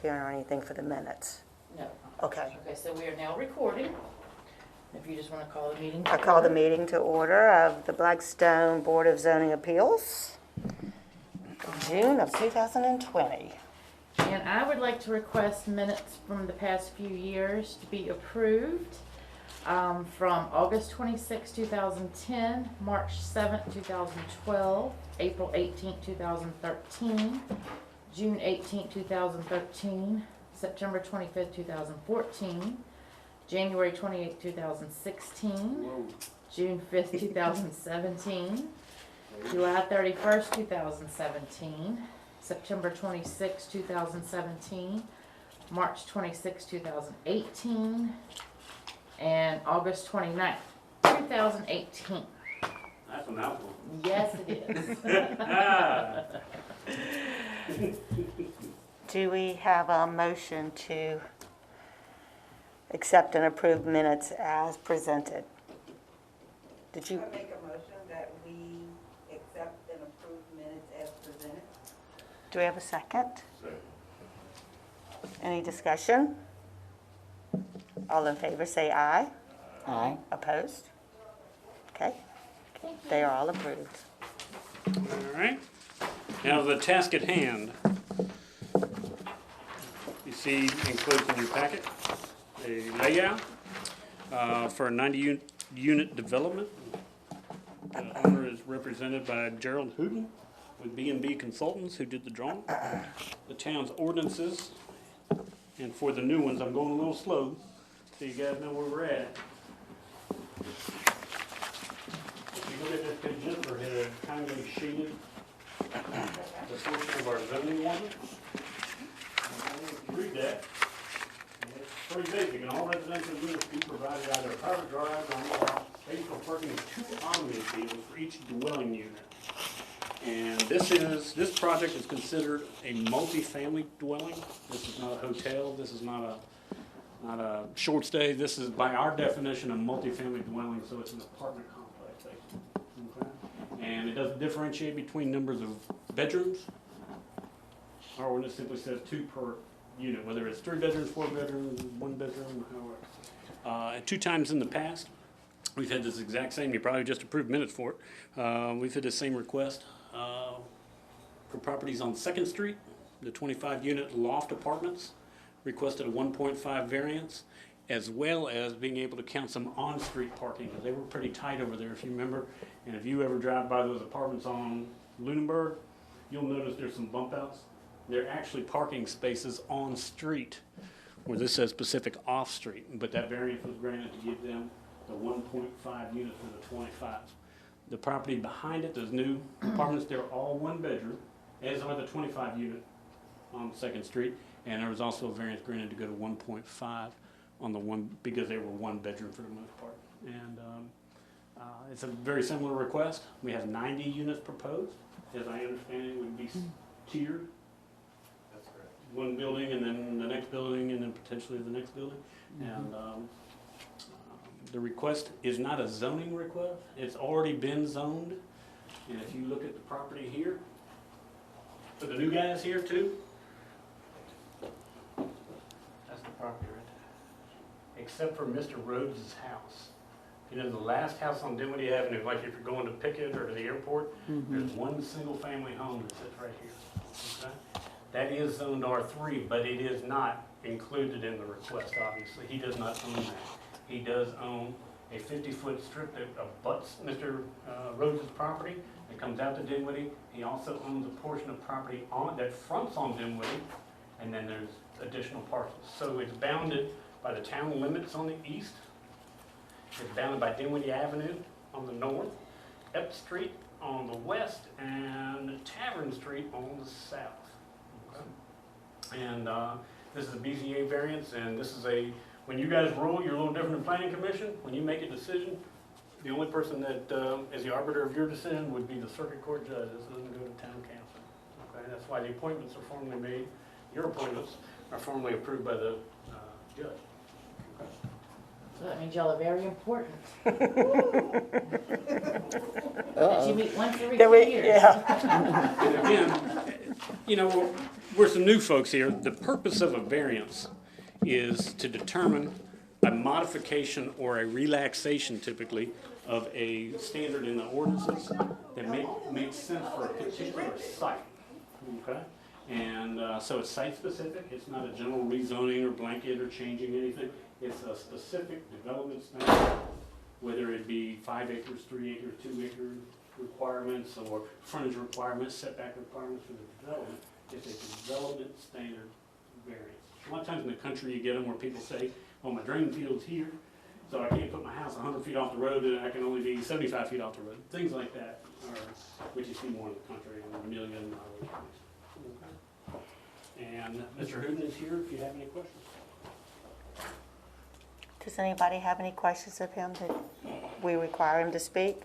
doing anything for the minutes? No. Okay. Okay, so we are now recording. If you just want to call the meeting. to I call the order. meeting to order of the Blackstone Board of Zoning Appeals, June of 2020. And I would like to request minutes from the past few years to be approved. From August 26, 2010, March 7, 2012, April 18, 2013, June 18, 2013, September 25, 2014, January 28, 2016, June 5, 2017, July 31st, 2017, September 26, 2017, March 26, 2018, and August 29th, 2018. That's a mouthful. Yes, it is. Do we have a motion to accept and approve minutes as presented? Did you? I make a motion that we accept and approve minutes as presented. Do we have a second? Any discussion? All in favor say aye. Aye. Opposed? Okay, they are all approved. All right. Now the task at hand. You see enclosed in your packet a layout for a 90-unit development. The owner is represented by Gerald Hooten with B&B Consultants, who did the drawing. The town's ordinances, and for the new ones, I'm going a little slow, so you guys know where we're at. If you look at this page, Jennifer had kindly shaded the portion of our zoning ordinance. Read that. It's pretty basic. In all residential units be provided either a private drive or space for parking of 2 omnibus vehicles for each dwelling unit. And this project is considered a multi-family dwelling. This is not a hotel. This is not a short stay. This is, by our definition, a multi-family dwelling, so it's an apartment complex, basically. Okay? And it doesn't differentiate between numbers of bedrooms. Our ordinance simply says 2 per unit, whether it's 3 bedrooms, 4 bedrooms, 1 bedroom, however. 2 times in the past, we've had this exact same, you probably just approved minutes for it. We've had the same request for properties on 2nd Street, the 25-unit loft apartments, requested a 1.5 variance, as well as being able to count some on-street parking, because they were pretty tight over there, if you remember. And if you ever drive by those apartments on Lunenburg, you'll notice there's some bump outs. They're actually parking spaces on street, where this says Pacific off street, but that variance was granted to give them the 1.5 units for the 25. The property behind it, those new apartments, they're all 1 bedroom, as are the 25 unit on 2nd Street, and there was also a variance granted to go to 1.5 on the one, because they were 1 bedroom for the most part. And it's a very similar request. We have 90 units proposed, as I understand it would be tiered. 1 building and then the next building and then potentially the next building. And the request is not a zoning request. It's already been zoned. And if you look at the property here, for the new guys here too, that's the property right there. Except for Mr. Rhodes' house. You know, the last house on Dinwiddie Avenue, like if you're going to Pickett or to the airport, there's 1 single family home that sits right here. Okay? That is zoned R3, but it is not included in the request, obviously. He does not own that. He does own a 50-foot strip that abuts Mr. Rhodes' property that comes out to Dinwiddie. He also owns a portion of property that fronts on Dinwiddie, and then there's additional parcels. So it's bounded by the town limits on the east. It's bounded by Dinwiddie Avenue on the north, Epps Street on the west, and Tavern Street on the south. And this is a BZA variance, and this is when you guys rule, you're a little different than planning commission. When you make a decision, the only person that is the arbiter of your decision would be the circuit court judge. This doesn't go to town council. Okay, that's why the appointments are formally made. Your appointments are formally approved by the judge. Okay. So that means y'all are very important. That you meet once every 2 years. Yeah. And again, you know, we're some new folks here. The purpose of a variance is to determine a modification or a relaxation typically of a standard in the ordinances that makes sense for a particular site, okay? And so it's site-specific, it's not a general rezoning or blanket or changing anything. It's a specific development standard, whether it be 5 acres, 3 acres, 2 acre requirements, or frontage requirements, setback requirements for the development. It's a development standard variance. A lot of times in the country you get them where people say, well, my drain field's here, so I can't put my house 100 feet off the road, and I can only be 75 feet off the road. Things like that are what you see more in the country, and a million miles. Okay. And Mr. Hooten is here if you have any questions. Does anybody have any questions of him that we require him to speak?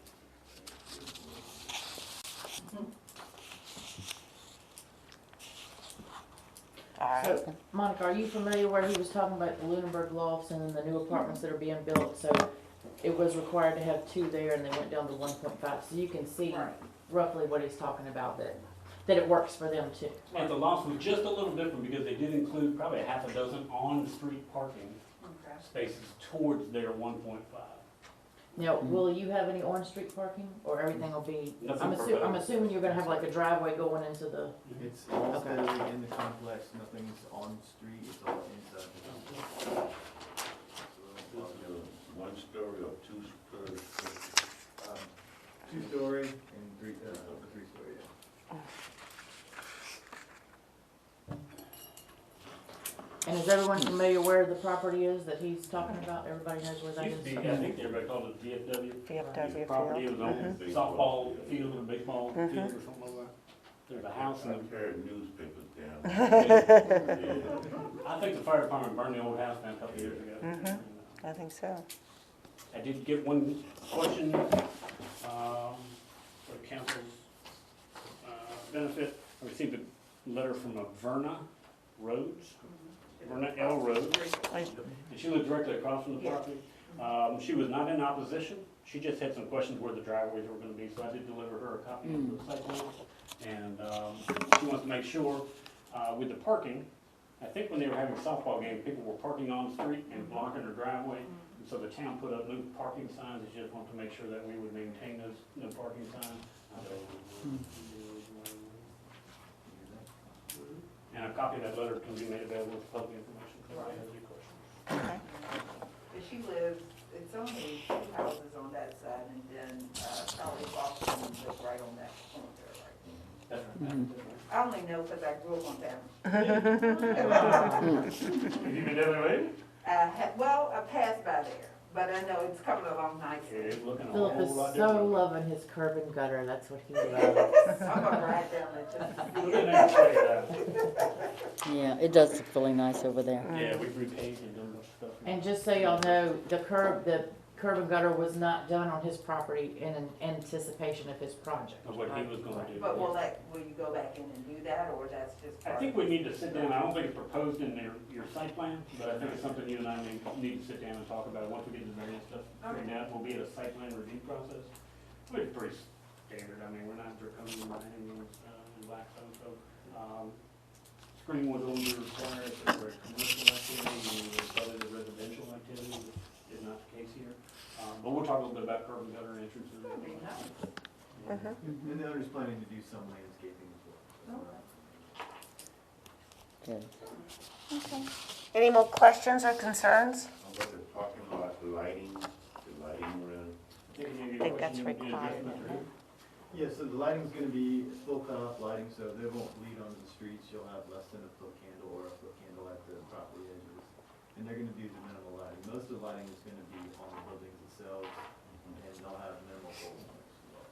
All right. So, Monica, are you familiar where he was talking about the Lunenburg lofts and then the new apartments that are being built? So it was required to have 2 there and they went down to 1.5. So you can see Right. roughly what he's talking about, that it works for them too. And the lots was just a little different because they did include probably a half a dozen on-street parking Okay. spaces towards their 1.5. Now, will you have any on-street parking or everything will be, Nothing I'm proposed. assuming you're gonna have like a driveway going into the, It's all steadily in the complex, nothing's on the street, it's all inside the complex. One story or two stories? 2-story and 3-story, yeah. and is everyone familiar where the property is that he's talking about? Everybody knows where that Used to is? be, I think everybody called it VFW. VFW Property field. was on softball field or baseball field or something like that. There's a house I and carried newspapers down. I think the fire department burned the old house down a couple of years ago. I think so. I did get one question, for the council's, benefit. I received a letter from a Verna Rhodes, Verna L. Rhodes, and she lived directly across from the property. She was not in opposition, she just had some questions where the driveways were gonna be, so I did deliver her a copy of the site plan. And, she wants to make sure, with the parking, I think when they were having softball games, people were parking on the street and blocking their driveway. And so the town put up new parking signs, they just wanted to make sure that we would maintain those no parking signs. And a copy of that letter can be made available for public information, if anybody has any questions. Okay. But she lives, it's only 2 houses on that side, and then, Charlie Boston lives right on that corner there, right? That's right. I only know because I grew up on that. Have you been down there lately? Well, I passed by there, but I know it's coming along It nicely. is looking a Philip whole is lot so different. loving his curb and gutter, that's what he loves. I'm gonna ride down it just to see Look at it. that, check it out. Yeah, it does look really nice over there. Yeah, we've repaved and done a bunch of stuff. And just so y'all know, the curb and gutter was not done on his property in an anticipation of his project. Of what he was gonna do. But will you go back in and do that, or that's just I part think of we need to sit down, I don't think it's proposed in your site plan, but I think it's something you and I need to sit down and talk about. Once we get the various stuff straightened out, we'll be at a site plan review process. It's pretty standard, I mean, we're not draconian by any means, in Blackstone, so, screening was only required for a commercial activity, and probably the residential activity, which is not the case here. But we'll talk a little bit about curb and gutter entrances. That'd be nice. And the owner's planning to do some landscaping as well. Good. Any more questions or concerns? How about the parking lot lighting, the lighting around? I think that's required, isn't it? Yeah, so the lighting's gonna be full cutoff lighting, so they won't bleed onto the streets, you'll have less than a foot candle or a foot candle at the property edges. And they're gonna do the minimal lighting, most of the lighting is gonna be on the buildings themselves, and they'll have minimal poles on it as well.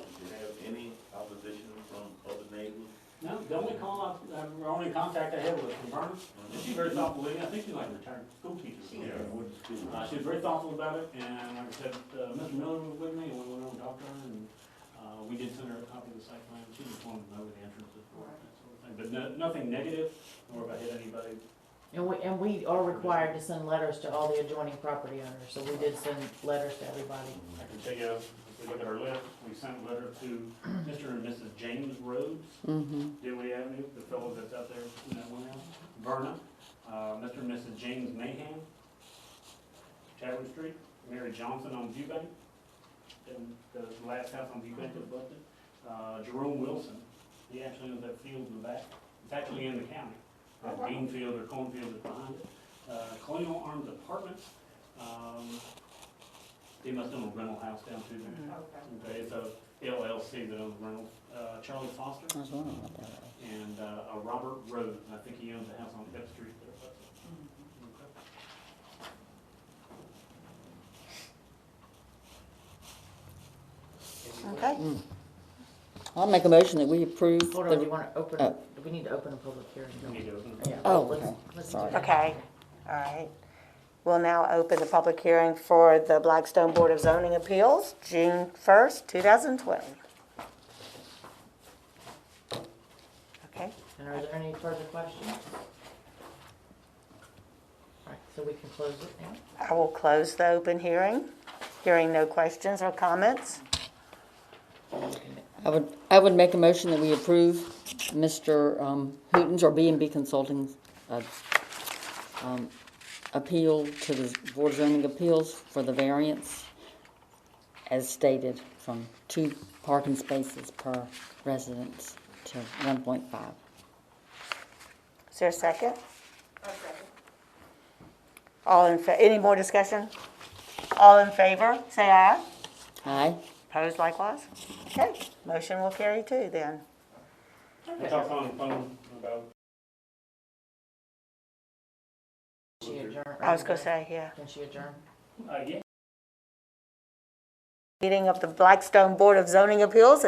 Did you have any opposition from other neighbors? No, the only call, the only contact I had was from Verna, and she's very thoughtful lady, I think she's like a retired school teacher. She Yeah, what school? She was very thoughtful about it, and like I said, Mr. Miller was with me, and we went over and talked to her, and, we did send her a copy of the site plan, she just wanted to know where the entrances were, that sort of thing, but nothing negative, nor if I hit anybody. And we are required to send letters to all the adjoining property owners, so we did send letters to everybody. I can tell you, we look at our list, we sent a letter to Mr. and Mrs. James Rhodes, Mm-hmm. Dewey Avenue, the fellow that's out there in that one house. Verna, Mr. and Mrs. James Mahan, Chadwick Street, Mary Johnson on Viewbank, and the last house on Viewbank that busted. Jerome Wilson, he actually owns that field in the back. It's actually in the county. Bean field or cornfield is behind it. Colonial Arms Apartments, they must own a rental house down through there. Okay. Okay, it's a LLC that owns rentals. Charlie Foster I was wondering what that was. and a Robert Rhodes, and I think he owns a house on Fifth Street there. Okay, I'll make a motion that we approve Hold on, do you the, wanna open, Oh. do we need to open a public hearing? We need to open it. Yeah. Oh, let's- okay. let's do Sorry. that. okay, all right. We'll now open the public hearing for the Blackstone Board of Zoning Appeals, June 1st, 2020. Okay, And are there any further questions? Alright, so we can close it now? I will close the open hearing, hearing no questions or comments. I would make a motion that we approve Mr. Hooten's or B&B Consulting's appeal to the Board of Zoning Appeals for the variance as stated from 2 parking spaces per residence to 1.5. Is there a second? A second. All in, any more discussion? All in favor, say aye. Aye? Opposed likewise? Okay, motion will carry too then. I talked on the phone about. She adjourn? I was gonna say, yeah. Can she adjourn? Yeah. Meeting of the Blackstone Board of Zoning Appeals